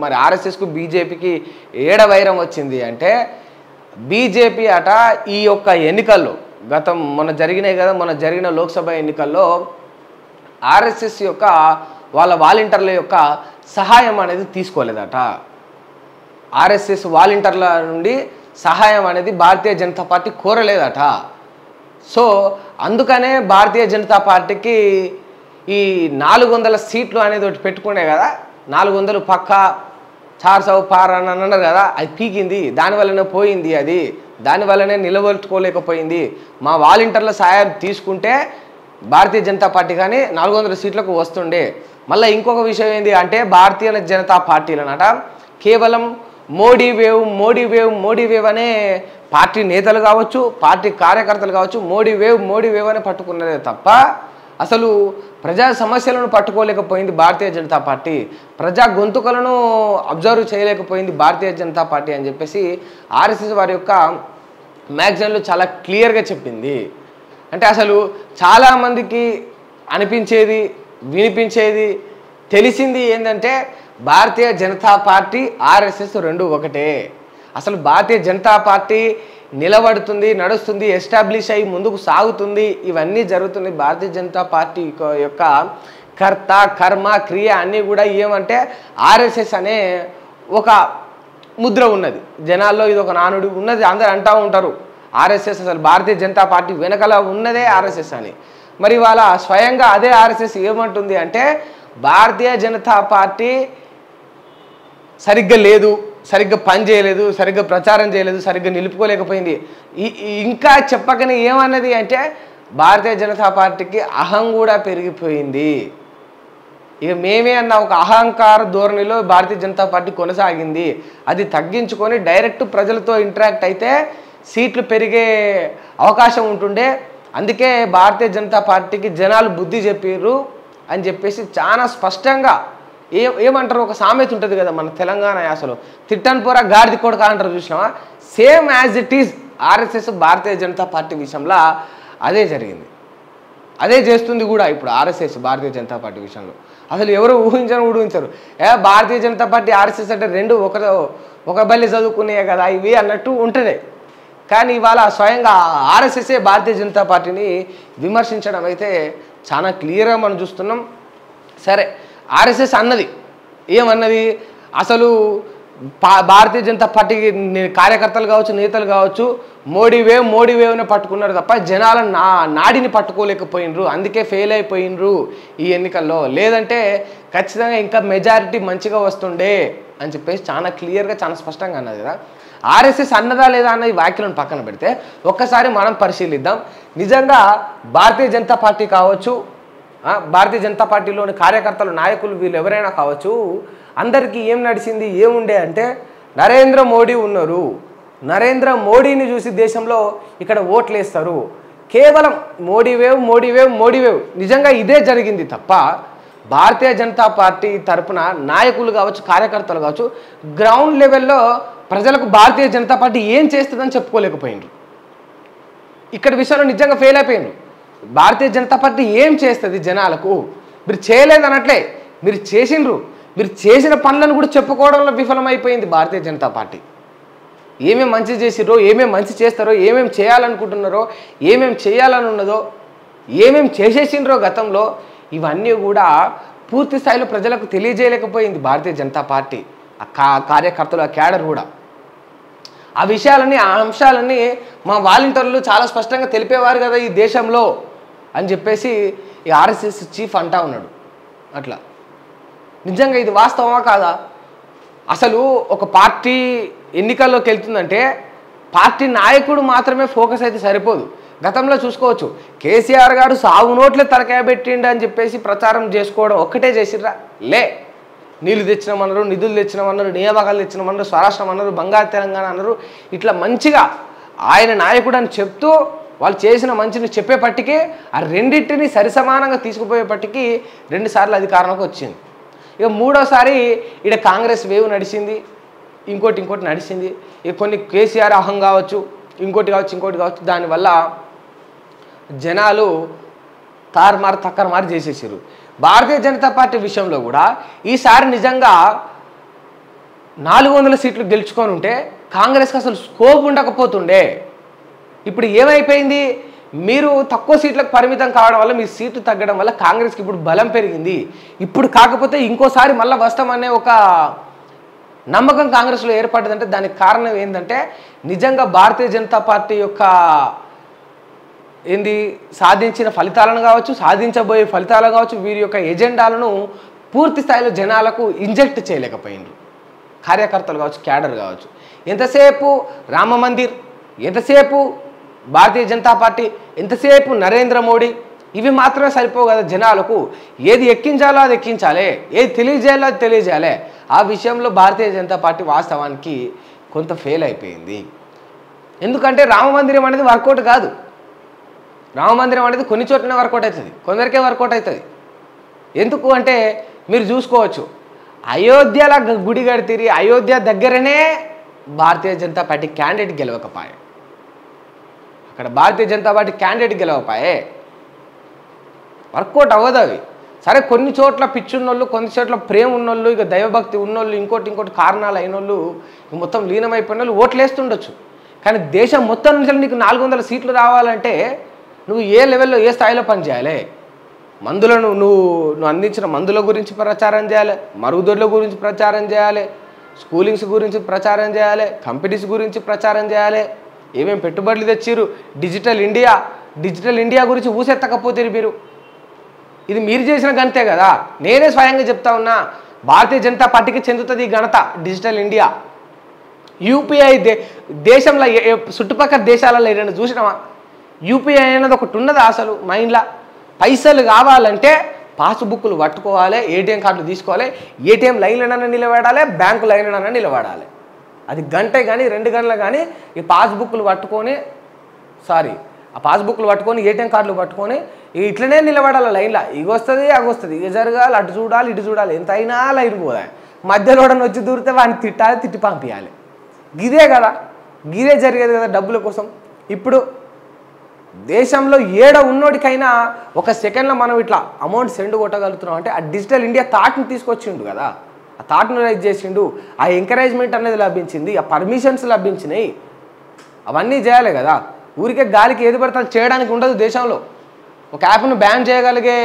మరి ఆర్ఎస్ఎస్కు బీజేపీకి ఏడ వైరం వచ్చింది అంటే బీజేపీ అట ఈ యొక్క ఎన్నికల్లో మొన్న జరిగినాయి కదా, మొన్న జరిగిన లోక్సభ ఎన్నికల్లో ఆర్ఎస్ఎస్ యొక్క వాళ్ళ వాలంటీర్ల యొక్క సహాయం అనేది తీసుకోలేదట. ఆర్ఎస్ఎస్ వాలంటీర్ల నుండి సహాయం అనేది భారతీయ జనతా పార్టీ కోరలేదట. సో అందుకనే భారతీయ జనతా పార్టీకి ఈ 400 సీట్లు అనేది ఒకటి పెట్టుకునే కదా, 400 పక్కా 400 పార్ అని అన్నారు కదా, అది పీకింది. దానివల్లనే పోయింది, అది దానివల్లనే నిలబెట్టుకోలేకపోయింది. మా వాలంటీర్ల సహాయం తీసుకుంటే భారతీయ జనతా పార్టీ కానీ 400 సీట్లకు వస్తుండే. మళ్ళీ ఇంకొక విషయం ఏంటి అంటే భారతీయ జనతా పార్టీలనట కేవలం Modi wave Modi wave Modi wave అనే పార్టీ నేతలు కావచ్చు, పార్టీ కార్యకర్తలు కావచ్చు, మోడీ వేవ్ అని పట్టుకున్నదే తప్ప అసలు ప్రజా సమస్యలను పట్టుకోలేకపోయింది భారతీయ జనతా పార్టీ, ప్రజా గొంతుకలను అబ్జర్వ్ చేయలేకపోయింది భారతీయ జనతా పార్టీ అని చెప్పేసి ఆర్ఎస్ఎస్ వారి యొక్క మ్యాగజైన్లో చాలా క్లియర్గా చెప్పింది. అంటే అసలు చాలామందికి అనిపించేది, వినిపించేది, తెలిసింది ఏంటంటే భారతీయ జనతా పార్టీ ఆర్ఎస్ఎస్ రెండు ఒకటే. అసలు భారతీయ జనతా పార్టీ నిలబడుతుంది, నడుస్తుంది, ఎస్టాబ్లిష్ అయ్యి ముందుకు సాగుతుంది, ఇవన్నీ జరుగుతుంది. భారతీయ జనతా పార్టీ యొక్క కర్త కర్మ క్రియ అన్నీ కూడా ఏమంటే ఆర్ఎస్ఎస్ అనే ఒక ముద్ర ఉన్నది జనాల్లో, ఇది ఒక నానుడి ఉన్నది. అందరు అంటూ ఉంటారు ఆర్ఎస్ఎస్ అసలు భారతీయ జనతా పార్టీ వెనకల ఉన్నదే ఆర్ఎస్ఎస్ అని. మరి వాళ్ళ స్వయంగా అదే ఆర్ఎస్ఎస్ ఏమంటుంది అంటే భారతీయ జనతా పార్టీ సరిగ్గా లేదు, సరిగ్గా పని చేయలేదు, సరిగ్గా ప్రచారం చేయలేదు, సరిగ్గా నిలుపుకోలేకపోయింది. ఇంకా చెప్పకనే ఏమన్నది అంటే భారతీయ జనతా పార్టీకి అహం కూడా పెరిగిపోయింది. ఇక మేమే అన్న ఒక అహంకార ధోరణిలో భారతీయ జనతా పార్టీ కొనసాగింది. అది తగ్గించుకొని డైరెక్ట్ ప్రజలతో ఇంటరాక్ట్ అయితే సీట్లు పెరిగే అవకాశం ఉంటుండే. అందుకే భారతీయ జనతా పార్టీకి జనాలు బుద్ధి చెప్పారు అని చెప్పేసి చాలా స్పష్టంగా ఏమంటారు, ఒక సామెత ఉంటుంది కదా మన తెలంగాణ యాసలో, తిట్టని పోరా గాడిద కొడుక అంటారు చూసినావా, same as it is RSS Bharatiya Janata party విషయంలో అదే జరిగింది, అదే చేస్తుంది కూడా ఇప్పుడు ఆర్ఎస్ఎస్ భారతీయ జనతా పార్టీ విషయంలో. అసలు ఎవరు ఊహించరు. భారతీయ జనతా పార్టీ ఆర్ఎస్ఎస్ అంటే రెండు ఒక బల్లి చదువుకునే కదా ఇవి అన్నట్టు ఉంటుంది. కానీ ఇవాళ స్వయంగా ఆర్ఎస్ఎస్ఏ భారతీయ జనతా పార్టీని విమర్శించడం అయితే చాలా క్లియర్గా మనం చూస్తున్నాం. సరే, ఆర్ఎస్ఎస్ అన్నది ఏమన్నది, అసలు భారతీయ జనతా పార్టీకి కార్యకర్తలు కావచ్చు, నేతలు కావచ్చు, మోడీ వేవ్ని పట్టుకున్నారు తప్ప జనాల నాడిని పట్టుకోలేకపోయినరు, అందుకే ఫెయిల్ అయిపోయినరు ఈ ఎన్నికల్లో, లేదంటే ఖచ్చితంగా ఇంకా మెజారిటీ మంచిగా వస్తుండే అని చెప్పేసి చాలా క్లియర్గా చాలా స్పష్టంగా అన్నది కదా. ఆర్ఎస్ఎస్ అన్నదా లేదా అన్న ఈ వ్యాఖ్యలను పక్కన పెడితే ఒక్కసారి మనం పరిశీలిద్దాం. నిజంగా భారతీయ జనతా పార్టీ కావచ్చు, భారతీయ జనతా పార్టీలోని కార్యకర్తలు, నాయకులు, వీళ్ళు ఎవరైనా కావచ్చు, అందరికీ ఏం నడిచింది, ఏముండే అంటే నరేంద్ర మోడీ ఉన్నారు, నరేంద్ర మోడీని చూసి దేశంలో ఇక్కడ ఓట్లు వేస్తారు. కేవలం మోడీ వేవ్ నిజంగా ఇదే జరిగింది తప్ప భారతీయ జనతా పార్టీ తరపున నాయకులు కావచ్చు, కార్యకర్తలు కావచ్చు, గ్రౌండ్ లెవెల్లో ప్రజలకు భారతీయ జనతా పార్టీ ఏం చేస్తుందని చెప్పుకోలేకపోయినారు. ఇక్కడ విషయంలో నిజంగా ఫెయిల్ అయిపోయినారు. భారతీయ జనతా పార్టీ ఏం చేస్తుంది జనాలకు, మీరు చేయలేదనట్లే, మీరు చేసిండ్రు, మీరు చేసిన పనులను కూడా చెప్పుకోవడంలో విఫలమైపోయింది భారతీయ జనతా పార్టీ. ఏమేమి మంచి చేసిర్రో, ఏమేమి మంచి చేస్తారో, ఏమేమి చేయాలనుకుంటున్నారో, ఏమేమి చేయాలని ఉన్నదో, ఏమేమి చేసేసిండ్రో గతంలో, ఇవన్నీ కూడా పూర్తి స్థాయిలో ప్రజలకు తెలియజేయలేకపోయింది భారతీయ జనతా పార్టీ, ఆ కార్యకర్తలు, ఆ క్యాడర్ కూడా. ఆ విషయాలన్నీ, ఆ అంశాలన్నీ మా వాలంటీర్లు చాలా స్పష్టంగా తెలిపేవారు కదా ఈ దేశంలో అని చెప్పేసి ఈ ఆర్ఎస్ఎస్ చీఫ్ అంటా ఉన్నాడు. అట్లా నిజంగా ఇది వాస్తవమా కాదా? అసలు ఒక పార్టీ ఎన్నికల్లోకి వెళ్తుందంటే పార్టీ నాయకుడు మాత్రమే ఫోకస్ అయితే సరిపోదు. గతంలో చూసుకోవచ్చు, కేసీఆర్ గారు సాగు నోట్లే తలకాయ పెట్టిండు అని చెప్పేసి ప్రచారం చేసుకోవడం ఒక్కటే చేసిర్రా? లే, నీళ్ళు తెచ్చినామన్నారు, నిధులు తెచ్చినామన్నారు, నియామకాలు తెచ్చినామన్నారు, స్వరాష్ట్రం అన్నారు, బంగారు తెలంగాణ అన్నారు. ఇట్లా మంచిగా ఆయన నాయకుడు అని చెప్తూ వాళ్ళు చేసిన మంచిని చెప్పేపట్టికి ఆ రెండింటిని సరిసమానంగా తీసుకుపోయేపట్టికి 2 సార్లు అధికారంలోకి వచ్చింది. ఇక మూడోసారి ఇక్కడ కాంగ్రెస్ వేవ్ నడిచింది, ఇంకోటి నడిచింది. ఇక కొన్ని కేసీఆర్ అహం కావచ్చు, ఇంకోటి కావచ్చు, దానివల్ల జనాలు తక్కరమారు చేసేసారు. భారతీయ జనతా పార్టీ విషయంలో కూడా ఈసారి నిజంగా 400 సీట్లు గెలుచుకొని ఉంటే కాంగ్రెస్కి అసలు స్కోప్ ఉండకపోతుండే. ఇప్పుడు ఏమైపోయింది, మీరు తక్కువ సీట్లకు పరిమితం కావడం వల్ల మీ సీట్లు తగ్గడం వల్ల కాంగ్రెస్కి ఇప్పుడు బలం పెరిగింది. ఇప్పుడు కాకపోతే ఇంకోసారి మళ్ళీ వస్తామనే ఒక నమ్మకం కాంగ్రెస్లో ఏర్పడ్డదంటే దానికి కారణం ఏంటంటే నిజంగా భారతీయ జనతా పార్టీ యొక్క సాధించిన ఫలితాలను కావచ్చు, సాధించబోయే ఫలితాలను కావచ్చు, వీరి యొక్క ఎజెండాలను పూర్తి స్థాయిలో జనాలకు ఇంజెక్ట్ చేయలేకపోయినారు. కార్యకర్తలు కావచ్చు, క్యాడర్ కావచ్చు. ఎంతసేపు రామ మందిర్, ఎంతసేపు భారతీయ జనతా పార్టీ, ఎంతసేపు నరేంద్ర మోడీ, ఇవి మాత్రమే సరిపోవు కదా జనాలకు. ఏది ఎక్కించాలో అది ఎక్కించాలి, ఏది తెలియజేయాలో అది తెలియజేయాలి. ఆ విషయంలో భారతీయ జనతా పార్టీ వాస్తవానికి కొంత ఫెయిల్ అయిపోయింది. ఎందుకంటే రామ మందిరం అనేది వర్కౌట్ కాదు. రామ మందిరం అనేది కొన్ని చోట్లనే వర్కౌట్ అవుతుంది, కొందరికే వర్కౌట్ అవుతుంది. ఎందుకు అంటే మీరు చూసుకోవచ్చు, అయోధ్యలో గుడి కడితిరి, అయోధ్య దగ్గరనే భారతీయ జనతా పార్టీ క్యాండిడేట్ గెలవకపోయే, అక్కడ Bharatiya Janata party candidate గెలవకపోయే, work out అవ్వదు అవి. సరే కొన్ని చోట్ల పిచ్చున్నోళ్ళు, కొన్ని చోట్ల ప్రేమ ఉన్నోళ్ళు, ఇక దైవభక్తి ఉన్నోళ్ళు, ఇంకోటి కారణాలు అయినోళ్ళు, మొత్తం లీనమైపోయిన వాళ్ళు ఓట్లు వేస్తుండొచ్చు. కానీ దేశం మొత్తం నుంచి నీకు 400 సీట్లు రావాలంటే నువ్వు ఏ లెవెల్లో, ఏ స్థాయిలో పనిచేయాలి? మందులను నువ్వు అందించిన మందుల గురించి ప్రచారం చేయాలి, మరుగుదొడ్ల గురించి ప్రచారం చేయాలి, స్కూలింగ్స్ గురించి ప్రచారం చేయాలి, కంపెనీస్ గురించి ప్రచారం చేయాలి, ఏమేమి పెట్టుబడులు తెచ్చిరు, డిజిటల్ ఇండియా గురించి ఊసెత్తకపోతే మీరు, ఇది మీరు చేసిన గంతే కదా. నేనే స్వయంగా చెప్తా ఉన్నా, భారతీయ జనతా పార్టీకి చెందుతుంది ఈ ఘనత. డిజిటల్ ఇండియా, యూపీఐ దేశంలో చుట్టుపక్కల దేశాలలో ఏదైనా చూసినావా? యూపీఐ అనేది ఒకటి ఉన్నది అసలు మైండ్లో. పైసలు కావాలంటే పాస్బుక్లు పట్టుకోవాలి, ఏటీఎం కార్డులు తీసుకోవాలి, ఏటీఎం లైన్లనైనా నిలబడాలి, బ్యాంకు లైన్లనైనా నిలబడాలి. అది గంటే కానీ 2 గంటలు కానీ ఈ పాస్బుక్లు పట్టుకొని ఆ పాస్బుక్లు పట్టుకొని ఏటీఎం కార్డులు పట్టుకొని ఇట్లనే నిలబడాలి లైన్లో. ఇగ వస్తుంది అగ వస్తుంది, ఇక జరగాలి, అటు చూడాలి ఇటు చూడాలి, ఎంత అయినా లైన్ పోదాలి. మధ్యలో వచ్చి దూరితే వాడిని తిట్టాలి, తిట్టి పంపించాలి. గిదే కదా, గిదే జరిగేది కదా డబ్బుల కోసం. ఇప్పుడు దేశంలో ఉన్నోడికైనా ఒక సెకండ్లో మనం ఇట్లా అమౌంట్ సెండ్ కొట్టగలుగుతున్నాం అంటే ఆ డిజిటల్ ఇండియా థాట్ని తీసుకొచ్చిండు కదా, ఆ థాట్ని రైజ్ చేసిండు, ఆ ఎంకరేజ్మెంట్ అనేది లభించింది, ఆ పర్మిషన్స్ లభించినాయి. అవన్నీ చేయాలి కదా. ఊరికే గాలికి ఏది పడితే అది చేయడానికి ఉండదు దేశంలో. ఒక యాప్ను బ్యాన్ చేయగలిగే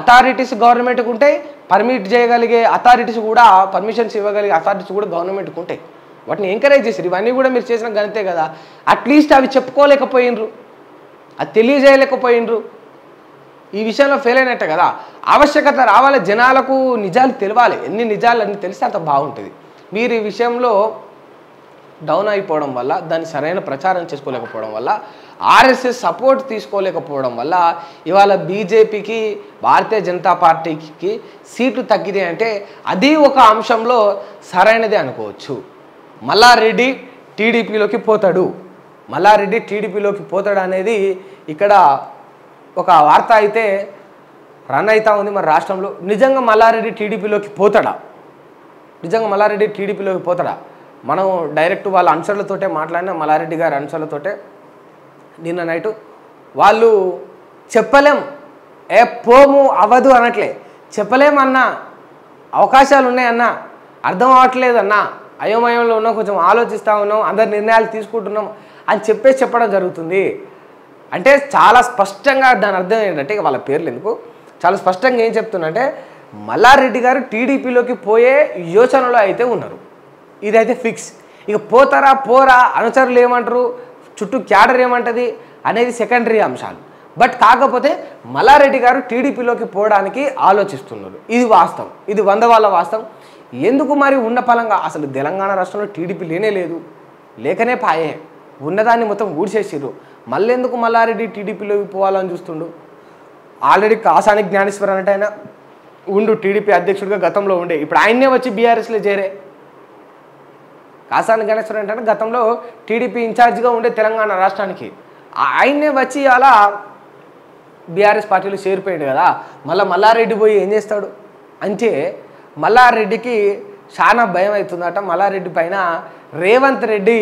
అథారిటీస్ గవర్నమెంట్కి ఉంటాయి, పర్మిట్ చేయగలిగే అథారిటీస్ కూడా, పర్మిషన్స్ ఇవ్వగలిగే అథారిటీస్ కూడా గవర్నమెంట్కి ఉంటాయి. వాటిని ఎంకరేజ్ చేశారు. ఇవన్నీ కూడా మీరు చేసిన గంతే కదా. అట్లీస్ట్ అవి చెప్పుకోలేకపోయినరు, అది తెలియజేయలేకపోయినరు. ఈ విషయంలో ఫెయిల్ అయినట్టే కదా. ఆవశ్యకత రావాలి, జనాలకు నిజాలు తెలియాలి. ఎన్ని నిజాలు అన్ని తెలిస్తే అంత బాగుంటుంది. మీరు ఈ విషయంలో డౌన్ అయిపోవడం వల్ల, దాన్ని సరైన ప్రచారం చేసుకోలేకపోవడం వల్ల, ఆర్ఎస్ఎస్ సపోర్ట్ తీసుకోలేకపోవడం వల్ల ఇవాళ బీజేపీకి, భారతీయ జనతా పార్టీకి సీట్లు తగ్గినాయి అంటే అది ఒక అంశంలో సరైనదే అనుకోవచ్చు. మల్లారెడ్డి టీడీపీలోకి పోతాడు, మల్లారెడ్డి టీడీపీలోకి పోతాడు అనేది ఇక్కడ ఒక వార్త అయితే రన్ అవుతా ఉంది మన రాష్ట్రంలో. నిజంగా మల్లారెడ్డి టీడీపీలోకి పోతాడా? నిజంగా మల్లారెడ్డి టీడీపీలోకి పోతాడా? మనం డైరెక్ట్ వాళ్ళ అనుచరులతోటే మాట్లాడిన, మల్లారెడ్డి గారి అనుచరులతోటే నిన్న నైటు. వాళ్ళు చెప్పలేం, పోము అవ్వదు అనట్లే, చెప్పలేమన్నా, అవకాశాలు ఉన్నాయన్నా, అర్థం అవ్వట్లేదన్నా, అయోమయంలో ఉన్నాం, కొంచెం ఆలోచిస్తూ ఉన్నాం, అందరు నిర్ణయాలు తీసుకుంటున్నాం అని చెప్పడం జరుగుతుంది. అంటే చాలా స్పష్టంగా దాని అర్థం ఏంటంటే, వాళ్ళ పేర్లు ఎందుకు, చాలా స్పష్టంగా ఏం చెప్తున్నంటే మల్లారెడ్డి గారు టీడీపీలోకి పోయే యోచనలో అయితే ఉన్నారు. ఇదైతే ఫిక్స్. ఇక పోతారా పోరా, అనుచరులు ఏమంటారు, చుట్టూ క్యాడర్ ఏమంటుంది అనేది సెకండరీ అంశాలు. బట్ కాకపోతే మల్లారెడ్డి గారు టీడీపీలోకి పోవడానికి ఆలోచిస్తున్నారు. ఇది వాస్తవం, ఇది 100% వాస్తవం. ఎందుకు మరి ఉన్న పలంగా అసలు తెలంగాణ రాష్ట్రంలో టీడీపీ లేనే లేదు, లేకనే పాయే, ఉన్నదాన్ని మొత్తం ఊడ్చేసిర్రు. మళ్ళీ ఎందుకు మల్లారెడ్డి టీడీపీలోకి పోవాలని చూస్తుండు? ఆల్రెడీ కాసాని జ్ఞానేశ్వర్ అంటే ఆయన టీడీపీ అధ్యక్షుడిగా గతంలో ఉండే, ఇప్పుడు ఆయన్నే వచ్చి బీఆర్ఎస్లో చేరే. కాసాని జ్ఞానేశ్వర్ అంటే గతంలో టీడీపీ ఇన్ఛార్జిగా ఉండే తెలంగాణ రాష్ట్రానికి, ఆయన్నే వచ్చి అలా బీఆర్ఎస్ పార్టీలో చేరిపోయాడు కదా. మల్లారెడ్డి పోయి ఏం చేస్తాడు అంటే, మల్లారెడ్డికి చాలా భయం అవుతుందట. మల్లారెడ్డి పైన రేవంత్ రెడ్డి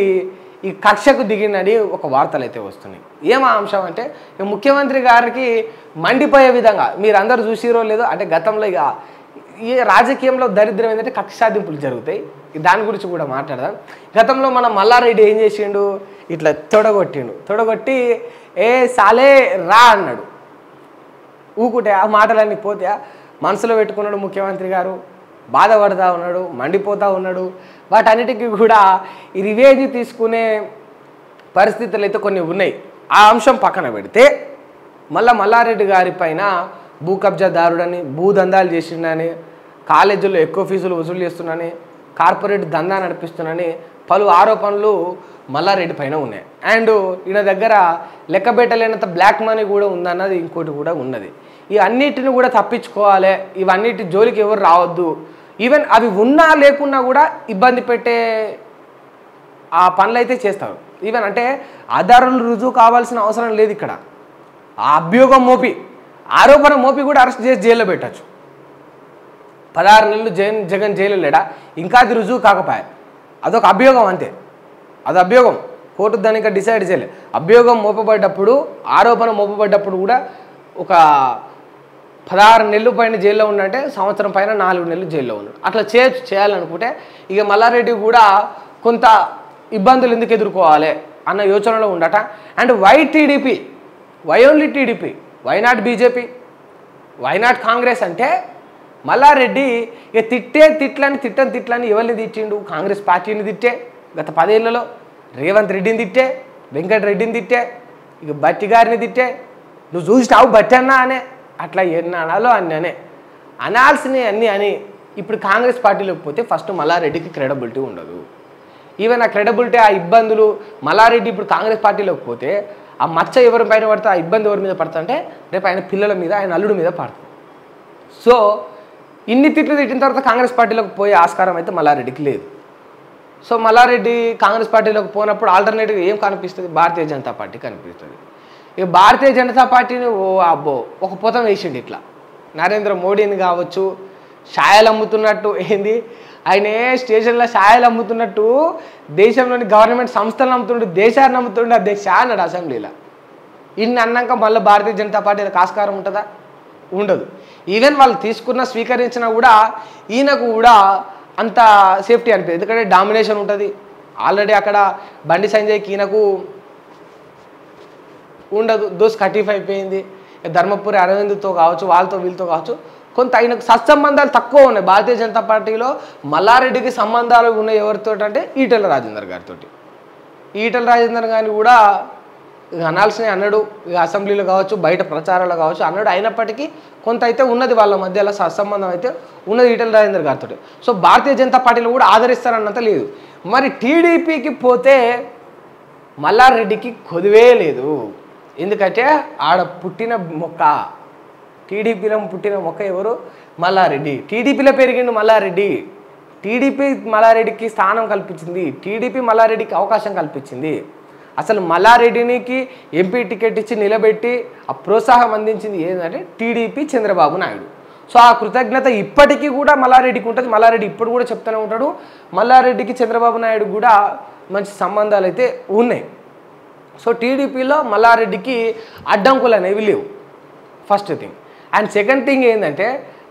ఈ కక్షకు దిగినని ఒక వార్తలు అయితే వస్తున్నాయి. ఏమా అంశం అంటే, ముఖ్యమంత్రి గారికి మండిపోయే విధంగా, మీరు అందరూ చూసిరో లేదో అంటే, గతంలో ఇక ఈ రాజకీయంలో దరిద్రం ఏంటంటే కక్ష సాధింపులు జరుగుతాయి. దాని గురించి కూడా మాట్లాడదాం. గతంలో మన మల్లారెడ్డి ఏం చేసిండు, ఇట్లా తొడగొట్టి ఏ సాలే రా అన్నాడు. ఊకుంటే ఆ మాటలన్నీ పోతే మనసులో పెట్టుకున్నాడు ముఖ్యమంత్రి గారు, బాధపడతా ఉన్నాడు, మండిపోతూ ఉన్నాడు. వాటన్నిటికీ కూడా ఈ రివేంజ్ తీసుకునే పరిస్థితులు అయితే కొన్ని ఉన్నాయి. ఆ అంశం పక్కన పెడితే మల్లారెడ్డి గారి పైన భూ కబ్జాదారుడని, భూదందాలు చేసిండని, కాలేజీల్లో ఎక్కువ ఫీజులు వసూలు చేస్తున్నానని, కార్పొరేట్ దందా నడిపిస్తున్నానని పలు ఆరోపణలు మల్లారెడ్డి పైన ఉన్నాయి. అండ్ ఈయన దగ్గర లెక్కబెట్టలేనంత బ్లాక్ మనీ కూడా ఉందన్నది ఇంకోటి కూడా ఉన్నది. ఈ అన్నిటిని కూడా తప్పించుకోవాలి, ఇవన్నిటి జోలికి ఎవరు రావద్దు. ఈవెన్ అవి ఉన్నా లేకున్నా కూడా ఇబ్బంది పెట్టే ఆ పనులు అయితే చేస్తారు. ఈవెన్ అంటే ఆధారాలు రుజువు కావాల్సిన అవసరం లేదు. ఇక్కడ ఆ అభియోగం మోపి, ఆరోపణ మోపి కూడా అరెస్ట్ చేసి జైల్లో పెట్టచ్చు. 16 నెలలు జగన్ జైలు లేడా, ఇంకా అది రుజువు కాకపోయా, అదొక అభియోగం అంతే. అది అభియోగం, కోర్టు దాన్ని ఇంకా డిసైడ్ చేయలేదు. అభియోగం మోపబడ్డప్పుడు, ఆరోపణ మోపబడ్డప్పుడు కూడా ఒక 16 నెలలు పైన జైల్లో ఉన్నట్టే, సంవత్సరం పైన 4 నెలలు జైల్లో ఉన్నాడు. అట్లా చేయాలనుకుంటే ఇక మల్లారెడ్డి కూడా కొంత ఇబ్బందులు ఎందుకు ఎదుర్కోవాలి అన్న యోచనలో ఉండట. And why TDP, why only TDP, why not BJP, why not Congress అంటే మల్లారెడ్డి ఇక తిట్లని ఎవరిని తిట్టిండు? కాంగ్రెస్ పార్టీని తిట్టే గత 10 ఏళ్లలో, రేవంత్ రెడ్డిని తిట్టే, వెంకటరెడ్డిని తిట్టే, ఇక బట్టి గారిని తిట్టే, నువ్వు చూసినావు బట్టి అన్నా అనే, అట్లా ఎన్ని అనాలో అన్నీ అనాల్సినవి అన్నీ అని. ఇప్పుడు కాంగ్రెస్ పార్టీలోకి పోతే ఫస్ట్ మల్లారెడ్డికి క్రెడిబిలిటీ ఉండదు. ఈవెన్ ఆ క్రెడిబిలిటీ, ఆ ఇబ్బందులు, మల్లారెడ్డి ఇప్పుడు కాంగ్రెస్ పార్టీలోకి పోతే ఆ మచ్చ ఎవరి పైన పడతా, ఆ ఇబ్బంది ఎవరి మీద పడతా అంటే రేపు ఆయన పిల్లల మీద, ఆయన అల్లుడి మీద పడుతుంది. సో ఇన్ని తిట్లు తిట్టిన తర్వాత కాంగ్రెస్ పార్టీలోకి పోయే ఆస్కారం అయితే మల్లారెడ్డికి లేదు. సో మల్లారెడ్డి కాంగ్రెస్ పార్టీలోకి పోయినప్పుడు ఆల్టర్నేటివ్ ఏం కనిపిస్తుంది? భారతీయ జనతా పార్టీ కనిపిస్తుంది. ఇక భారతీయ జనతా పార్టీని ఒక పొతం వేసిండు ఇట్లా. నరేంద్ర మోడీని కావచ్చు, షాయలు అమ్ముతున్నట్టు, ఏంది ఆయన స్టేషన్లో షాయలు అమ్ముతున్నట్టు దేశంలోని గవర్నమెంట్ సంస్థలను అమ్ముతుండు, దేశాన్ని అమ్ముతుండే అధ్యక్ష అన్నాడు అసెంబ్లీలో. ఇన్ని అన్నాక మళ్ళీ భారతీయ జనతా పార్టీలకు ఆస్కారం ఉంటుందా? ఉండదు. ఈవెన్ వాళ్ళు స్వీకరించినా కూడా ఈయనకు కూడా అంత సేఫ్టీ అనిపించదు. ఎందుకంటే డామినేషన్ ఉంటుంది ఆల్రెడీ అక్కడ. బండి సంజయ్కి ఈయనకు ఉండదు, దోస్ కటీఫ్ అయిపోయింది. ధర్మపురి అరవింద్తో కావచ్చు, వాళ్ళతో వీళ్ళతో కావచ్చు, కొంత ఆయనకు సత్సంబంధాలు తక్కువ ఉన్నాయి. భారతీయ జనతా పార్టీలో మల్లారెడ్డికి సంబంధాలు ఉన్నాయి ఎవరితో అంటే ఈటెల రాజేందర్ గారితో. ఈటెల రాజేందర్ గారిని కూడా అనాల్సినవి అన్నాడు, ఇక అసెంబ్లీలో కావచ్చు, బయట ప్రచారాలు కావచ్చు అన్నాడు. అయినప్పటికీ కొంత అయితే ఉన్నది వాళ్ళ మధ్యలో సత్సంబంధం అయితే ఉన్నది ఈటెల రాజేందర్ గారితో. సో భారతీయ జనతా పార్టీలో కూడా ఆదరిస్తారన్నంత లేదు. మరి టీడీపీకి పోతే మల్లారెడ్డికి కొదువే లేదు. ఎందుకంటే ఆడ పుట్టిన మొక్క, టీడీపీలో పుట్టిన మొక్క ఎవరు? మల్లారెడ్డి. టీడీపీలో పెరిగిండు మల్లారెడ్డి. టీడీపీ మల్లారెడ్డికి స్థానం కల్పించింది, టీడీపీ మల్లారెడ్డికి అవకాశం కల్పించింది. అసలు మల్లారెడ్డికి ఎంపీ టికెట్ ఇచ్చి నిలబెట్టి ఆ ప్రోత్సాహం అందించింది ఏంటంటే టీడీపీ, చంద్రబాబు నాయుడు. సో ఆ కృతజ్ఞత ఇప్పటికీ కూడా మల్లారెడ్డికి ఉంటుంది. మల్లారెడ్డి ఇప్పుడు కూడా చెప్తూనే ఉంటాడు. మల్లారెడ్డికి చంద్రబాబు నాయుడు కూడా మంచి సంబంధాలు అయితే ఉన్నాయి. సో టీడీపీలో మల్లారెడ్డికి అడ్డంకులు అనేవి లేవు, first thing. And second thing ఏంటంటే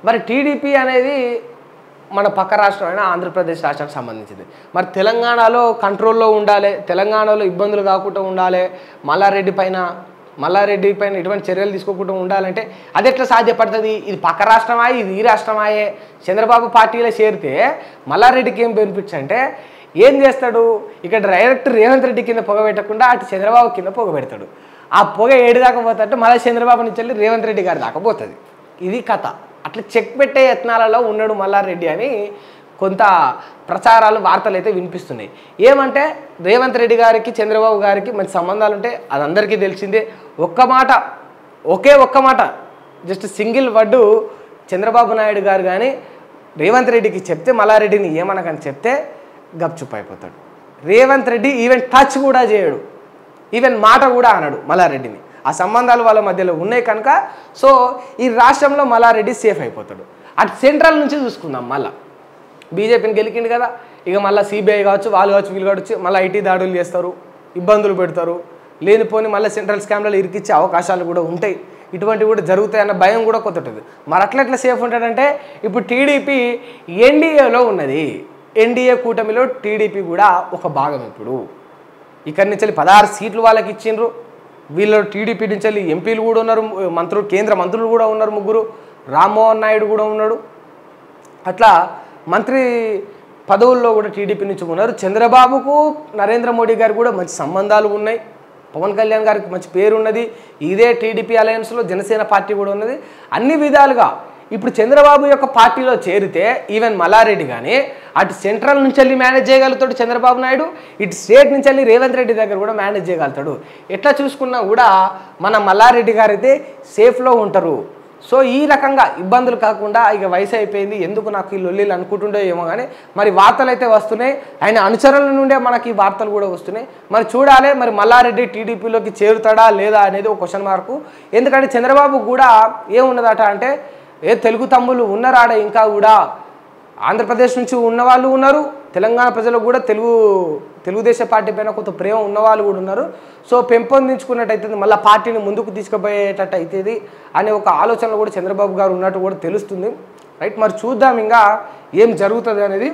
మరి టీడీపీ అనేది మన పక్క రాష్ట్రమైన ఆంధ్రప్రదేశ్ రాష్ట్రానికి సంబంధించింది. మరి తెలంగాణలో కంట్రోల్లో ఉండాలి, తెలంగాణలో ఇబ్బందులు కాకుండా ఉండాలి, మల్లారెడ్డి పైన ఎటువంటి చర్యలు తీసుకోకుండా ఉండాలంటే అది ఎట్లా సాధ్యపడుతుంది? ఇది పక్క రాష్ట్రమా, ఇది ఈ రాష్ట్రమాయే. చంద్రబాబు పార్టీలో చేరితే మల్లారెడ్డికి ఏం బెనిఫిట్స్ అంటే ఏం చేస్తాడు? ఇక్కడ డైరెక్ట్ రేవంత్ రెడ్డి కింద పొగ పెట్టకుండా అటు చంద్రబాబు కింద పొగ పెడతాడు. ఆ పొగ ఏడు దాకా పోతుంటే మళ్ళీ చంద్రబాబు నుంచి వెళ్ళి రేవంత్ రెడ్డి గారి దాకా పోతుంది. ఇది కథ. అట్లా చెక్ పెట్టే యత్నాలలో ఉన్నాడు మల్లారెడ్డి అని కొంత ప్రచారాలు, వార్తలు అయితే వినిపిస్తున్నాయి. ఏమంటే రేవంత్ రెడ్డి గారికి, చంద్రబాబు గారికి మంచి సంబంధాలు ఉంటే అది అందరికీ తెలిసిందే. ఒక్క మాట just single word Chandrababu Naidu గారు కానీ రేవంత్ రెడ్డికి చెప్తే, మల్లారెడ్డిని ఏమనకని చెప్తే గప్చుప్ అయిపోతాడు. రేవంత్ రెడ్డి ఈవెన్ టచ్ కూడా చేయడు, ఈవెన్ మాట కూడా అనడు మల్లారెడ్డిని. ఆ సంబంధాలు వాళ్ళ మధ్యలో ఉన్నాయి కనుక సో ఈ రాష్ట్రంలో మల్లారెడ్డి సేఫ్ అయిపోతాడు. అటు సెంట్రల్ నుంచి చూసుకుందాం. మళ్ళీ బీజేపీని గెలికిండు కదా, ఇక మళ్ళీ సిబిఐ కావచ్చు, వాళ్ళు కావచ్చు, వీళ్ళు కావచ్చు, మళ్ళీ ఐటీ దాడులు చేస్తారు, ఇబ్బందులు పెడతారు, లేనిపోని మళ్ళీ సెంట్రల్ స్కామ్లలో ఇరికిచ్చే అవకాశాలు కూడా ఉంటాయి. ఇటువంటివి కూడా జరుగుతాయన్న భయం కూడా కొంత ఉంటుంది. మరి అట్లా సేఫ్ ఉంటాడంటే ఇప్పుడు టీడీపీ ఎన్డీఏలో ఉన్నది, ఎన్డీఏ కూటమిలో టీడీపీ కూడా ఒక భాగం. ఇప్పుడు ఇక్కడి నుంచి 16 సీట్లు వాళ్ళకి ఇచ్చిండ్రు. వీళ్ళు టీడీపీ నుంచి ఎంపీలు కూడా ఉన్నారు, మంత్రులు, కేంద్ర మంత్రులు కూడా ఉన్నారు, 3. రామ్మోహన్ నాయుడు కూడా ఉన్నాడు. అట్లా మంత్రి పదవుల్లో కూడా టీడీపీ నుంచి ఉన్నారు. చంద్రబాబుకు నరేంద్ర మోడీ గారికి కూడా మంచి సంబంధాలు ఉన్నాయి. పవన్ కళ్యాణ్ గారికి మంచి పేరు ఉన్నది. ఇదే టీడీపీ అలయన్స్లో జనసేన పార్టీ కూడా ఉన్నది. అన్ని విధాలుగా ఇప్పుడు చంద్రబాబు యొక్క పార్టీలో చేరితే ఈవెన్ మల్లారెడ్డి కానీ అటు సెంట్రల్ నుంచి వెళ్ళి మేనేజ్ చేయగలుగుతాడు చంద్రబాబు నాయుడు, ఇటు స్టేట్ నుంచి వెళ్ళి రేవంత్ రెడ్డి దగ్గర కూడా మేనేజ్ చేయగలుగుతాడు. ఎట్లా చూసుకున్నా కూడా మన మల్లారెడ్డి గారు అయితే సేఫ్లో ఉంటారు. సో ఈ రకంగా ఇబ్బందులు కాకుండా ఇక వయసు అయిపోయింది, ఎందుకు నాకు ఈ లొల్లీలు అనుకుంటుండే ఏమో కానీ మరి వార్తలు అయితే వస్తున్నాయి. ఆయన అనుచరుల నుండే మనకి ఈ వార్తలు కూడా వస్తున్నాయి. మరి చూడాలి మరి మల్లారెడ్డి టీడీపీలోకి చేరుతాడా లేదా అనేది ఒక క్వశ్చన్ మార్కు. ఎందుకంటే చంద్రబాబు కూడా ఏమున్నదట అంటే తెలుగు తమ్ముళ్ళు ఉన్నారాడ, ఇంకా కూడా ఆంధ్రప్రదేశ్ నుంచి ఉన్నవాళ్ళు ఉన్నారు, తెలంగాణ ప్రజలకు కూడా తెలుగుదేశం పార్టీ పైన కొంత ప్రేమ ఉన్నవాళ్ళు కూడా ఉన్నారు. సో పెంపొందించుకున్నట్టయితే మళ్ళీ పార్టీని ముందుకు తీసుకుపోయేటట్టు అవుతుంది అనే ఒక ఆలోచనలో కూడా చంద్రబాబు గారు ఉన్నట్టు కూడా తెలుస్తుంది. రైట్, మరి చూద్దాం ఇంకా ఏం జరుగుతుంది అనేది.